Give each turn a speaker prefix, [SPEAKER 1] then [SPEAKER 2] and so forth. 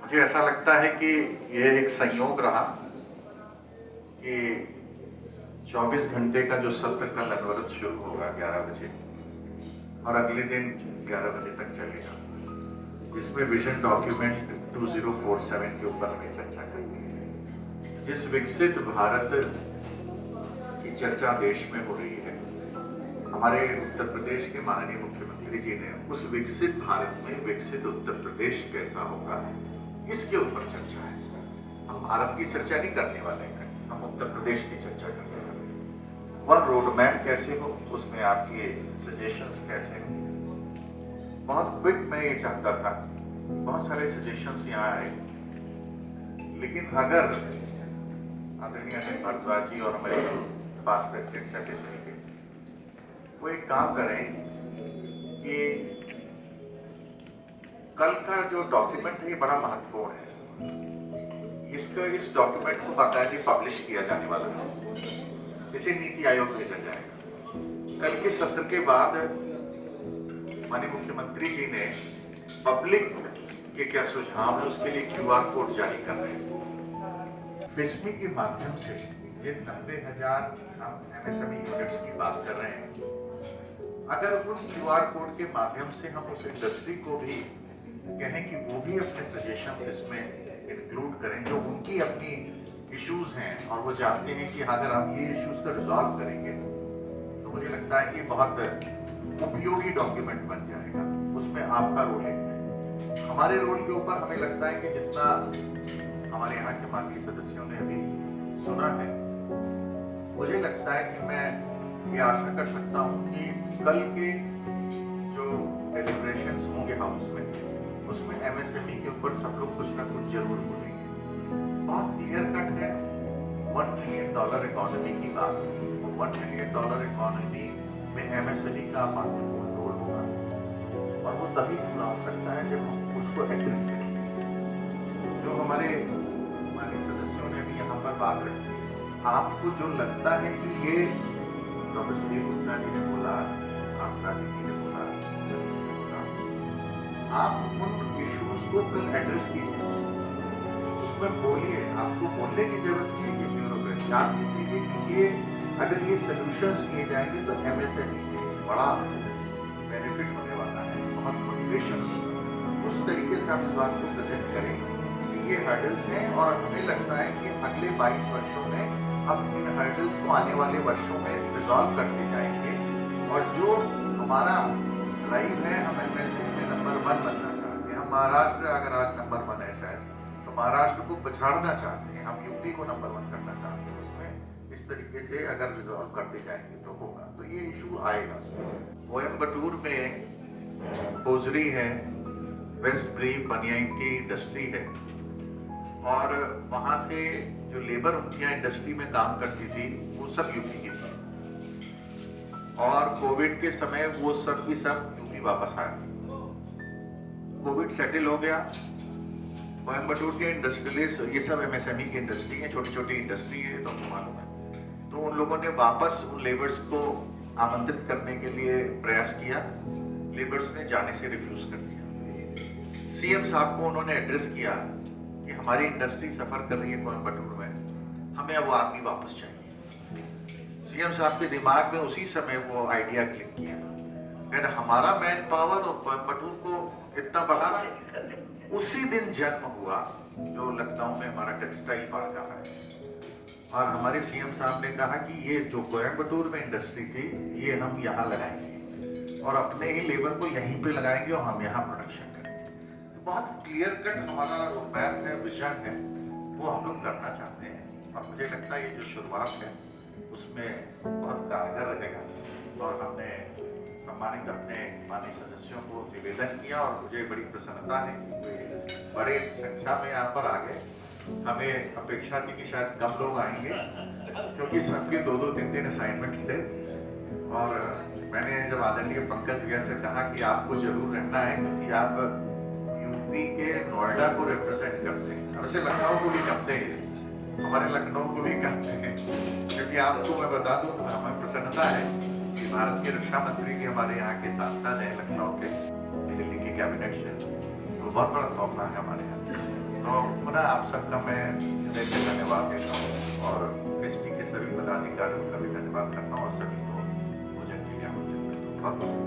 [SPEAKER 1] मुझे ऐसा लगता है कि यह एक संयोग रहा कि 24 घंटे का जो सत्र कल अनवरत शुरू होगा 11 बजे और अगले दिन 11 बजे तक चलेगा, इसमें विजन डॉक्यूमेंट 2047 के ऊपर हमें चर्चा करनी है। जिस विकसित भारत की चर्चा देश में हो रही है, हमारे उत्तर प्रदेश के माननीय मुख्यमंत्री जी ने उस विकसित भारत में विकसित उत्तर प्रदेश कैसा होगा, इसके ऊपर चर्चा है। हम भारत की चर्चा नहीं करने वाले हैं, हम उत्तर प्रदेश की चर्चा करने वाले हैं। वह रोड मैप कैसे हो, उसमें आपके सजेशंस कैसे हो। बहुत क्विक मैं ये चाहता था, बहुत सारे सजेशंस यहाँ आए, लेकिन अगर आदरणीय अनिल भारद्वाज जी और हमारे पास प्रेसिडेंट सेक्रेटरी के वो एक काम करें कि कल का जो डॉक्यूमेंट है ये बड़ा महत्वपूर्ण है। इस डॉक्यूमेंट को बाकायदे पब्लिश किया जाने वाला है, इसे नीति आयोग भेजा जाएगा। कल के सत्र के बाद माननीय मुख्यमंत्री जी ने पब्लिक के क्या सुझाव है उसके लिए QR कोड जारी कर रहे हैं। फिस्मी के माध्यम से ये 90,000 हम MSME यूनिट्स की बात कर रहे हैं। अगर उन QR कोड के माध्यम से हम उस इंडस्ट्री को भी कहें कि वो भी अपने सजेशंस इसमें इंक्लूड करें, जो उनकी अपनी इश्यूज हैं और वो जानते हैं कि अगर हम ये इश्यूज को रिजॉल्व करेंगे तो मुझे लगता है कि बहुत उपयोगी डॉक्यूमेंट बन जाएगा। उसमें आपका रोल है, हमारे रोल के ऊपर हमें लगता है कि जितना हमारे यहाँ के माननीय सदस्यों ने अभी सुना है, मुझे लगता है कि मैं ये आशा कर सकता हूँ कि कल के जो डेलिब्रेशंस होंगे हाउस में, उसमें MSME के ऊपर सब लोग कुछ ना कुछ जरूर बोलेंगे। बहुत क्लियर कट है, $1 ट्रिलियन इकोनॉमी की बात, $1 ट्रिलियन इकोनॉमी में MSME का महत्वपूर्ण रोल होगा और वो तभी पूरा हो सकता है जब हम उसको एड्रेस करेंगे। जो हमारे माननीय सदस्यों ने भी यहाँ पर बात रखी, आपको जो लगता है कि ये डॉक्टर सुनील गुप्ता जी ने बोला, आपका जी ने बोला, आप उन इश्यूज को कल एड्रेस कीजिए, उसमें बोलिए। आपको बोलने की जरूरत नहीं है कि ब्यूरोक्रेसी, आप कीजिए कि ये अगर ये सॉल्यूशंस किए जाएंगे तो MSME को बड़ा बेनिफिट होने वाला है, बहुत मोटिवेशन। उस तरीके से आप इस बात को प्रेजेंट करें कि ये हर्डल्स हैं और हमें लगता है कि अगले 22 वर्षों में अब इन हर्डल्स को आने वाले वर्षों में रिजॉल्व करते जाएंगे और जो हमारा ड्राइव है, हम MSME में नंबर 1 बनना चाहते हैं। हम महाराष्ट्र अगर आज नंबर 1 है शायद, तो महाराष्ट्र को पछाड़ना चाहते हैं, हम यूपी को नंबर 1 करना चाहते हैं। उसमें इस तरीके से अगर रिजॉल्व करते जाएंगे तो होगा, तो ये इशू आएगा। कोयम्बटूर में होजरी है, वेस्ट ब्रीफ बनियान की इंडस्ट्री है और वहाँ से जो लेबर उनके यहाँ इंडस्ट्री में काम करती थी वो सब यूपी की थी और कोविड के समय वो सब की सब यूपी वापस आ गई। कोविड सेटल हो गया, कोयम्बटूर के इंडस्ट्रियलिस्ट, ये सब MSME की इंडस्ट्री है, छोटी छोटी इंडस्ट्री है, तो आपको मालूम है, तो उन लोगों ने वापस उन लेबर्स को आमंत्रित करने के लिए प्रयास किया। लेबर्स ने जाने से रिफ्यूज कर दिया। CM साहब को उन्होंने एड्रेस किया कि हमारी इंडस्ट्री सफर कर रही है कोयम्बटूर में, हमें वो आदमी वापस चाहिए। CM साहब के दिमाग में उसी समय वो आइडिया क्लिक किया, यानी हमारा मैन पावर और कोयम्बटूर को इतना बढ़ा के उसी दिन जन्म हुआ जो लखनऊ में हमारा टेक्सटाइल पार्क आ रहा है। और हमारे CM साहब ने कहा कि ये जो कोयम्बटूर में इंडस्ट्री थी ये हम यहाँ लगाएंगे और अपने ही लेबर को यहीं पे लगाएंगे और हम यहाँ प्रोडक्शन करेंगे। तो बहुत क्लियर कट हमारा रोड मैप है, विजन है, वो हम लोग करना चाहते हैं और मुझे लगता है ये जो शुरुआत है उसमें बहुत कारगर रहेगा। और हमने सम्मानित अपने माननीय सदस्यों को निवेदन किया और मुझे बड़ी प्रसन्नता है कि वे बड़े संख्या में यहाँ पर आ गए। हमें अपेक्षा थी कि शायद कम लोग आएंगे क्योंकि सबके 2-2, 3-3 असाइनमेंट्स थे और मैंने जब आदरणीय पंकज भैया से कहा कि आपको जरूर रहना है क्योंकि आप यूपी के नोएडा को रिप्रेजेंट करते हैं, वैसे लखनऊ को भी करते हैं, हमारे लखनऊ को भी करते हैं, क्योंकि आपको मैं बता दूं हमें प्रसन्नता है कि भारत के रक्षा मंत्री भी हमारे यहाँ के सांसद हैं लखनऊ के, दिल्ली के कैबिनेट से, तो बहुत बड़ा तोहफा है हमारे यहाँ। पुनः आप सबका मैं हृदय से धन्यवाद देता हूँ और फिस्पी के सभी पदाधिकारियों का भी धन्यवाद करता हूँ और सभी को भोजन के लिए आमंत्रित करता हूँ। बहुत बहुत